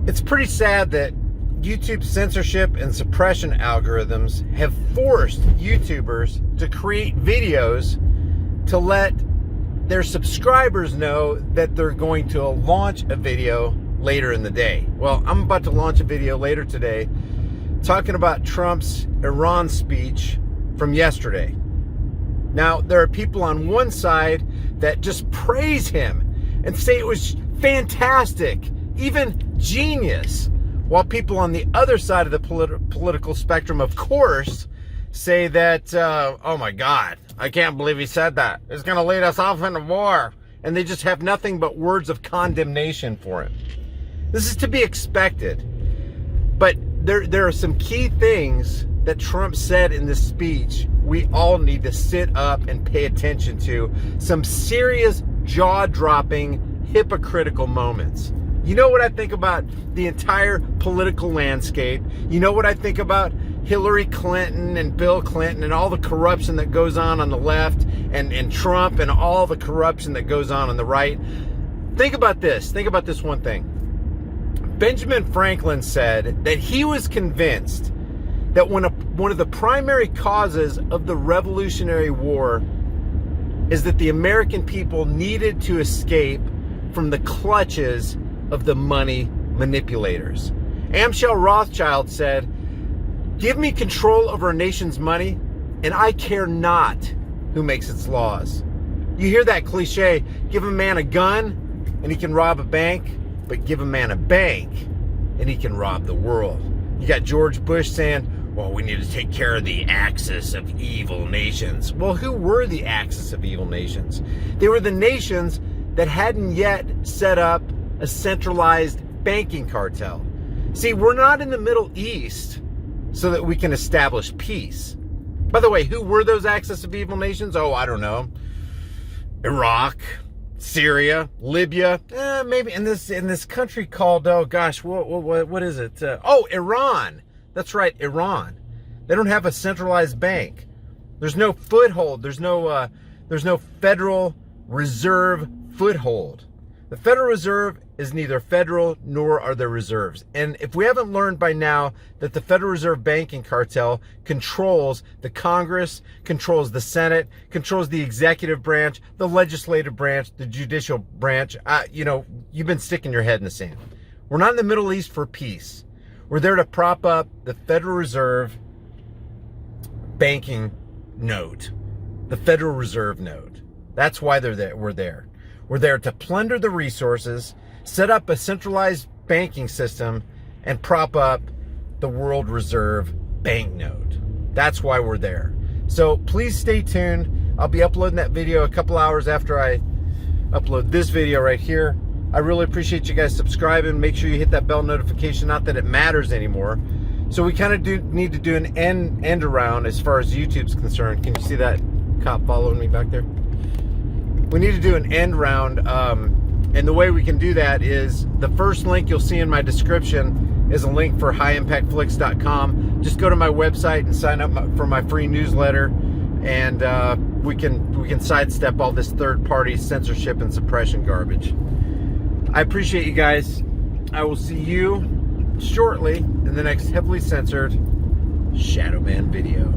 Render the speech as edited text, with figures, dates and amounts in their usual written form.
It's pretty sad that YouTube censorship and suppression algorithms have forced YouTubers to create videos to let their subscribers know that they're going to launch a video later in the day. Well, I'm about to launch a video later today talking about Trump's Iran speech from yesterday. Now, there are people on one side that just praise him and say it was fantastic, even genius, while people on the other side of the political spectrum, of course, say that, oh my God, I can't believe he said that. It's going to lead us off into war. And they just have nothing but words of condemnation for him. This is to be expected. But there are some key things that Trump said in this speech we all need to sit up and pay attention to. Some serious jaw-dropping, hypocritical moments. You know what I think about the entire political landscape? You know what I think about Hillary Clinton and Bill Clinton and all the corruption that goes on the left, and Trump and all the corruption that goes on the right? Think about this. Think about this one thing. Benjamin Franklin said that he was convinced that one of the primary causes of the Revolutionary War is that the American people needed to escape from the clutches of the money manipulators. Amschel Rothschild said, "Give me control over a nation's money, and I care not who makes its laws." You hear that cliche, give a man a gun and he can rob a bank, but give a man a bank and he can rob the world. You got George Bush saying, well, we need to take care of the axis of evil nations. Well, who were the axis of evil nations? They were the nations that hadn't yet set up a centralized banking cartel. See, we're not in the Middle East so that we can establish peace. By the way, who were those axis of evil nations? Oh, I don't know. Iraq, Syria, Libya, maybe in this country called, oh gosh, what is it? Iran. That's right, Iran. They don't have a centralized bank. There's no foothold. There's no Federal Reserve foothold. The Federal Reserve is neither federal nor are there reserves. And if we haven't learned by now that the Federal Reserve banking cartel controls the Congress, controls the Senate, controls the executive branch, the legislative branch, the judicial branch, you've been sticking your head in the sand. We're not in the Middle East for peace. We're there to prop up the Federal Reserve banking node, the Federal Reserve node. That's why they're there. We're there. We're there to plunder the resources, set up a centralized banking system, and prop up the World Reserve bank node. That's why we're there. So please stay tuned. I'll be uploading that video a couple hours after I upload this video right here. I really appreciate you guys subscribing. Make sure you hit that bell notification. Not that it matters anymore. So we kind of need to do an end around as far as YouTube's concerned. Can you see that cop following me back there? We need to do an end round, and the way we can do that is the first link you'll see in my description is a link for highimpactflix.com. Just go to my website and sign up for my free newsletter, and we can sidestep all this third-party censorship and suppression garbage. I appreciate you guys. I will see you shortly in the next heavily censored Shadow Man video.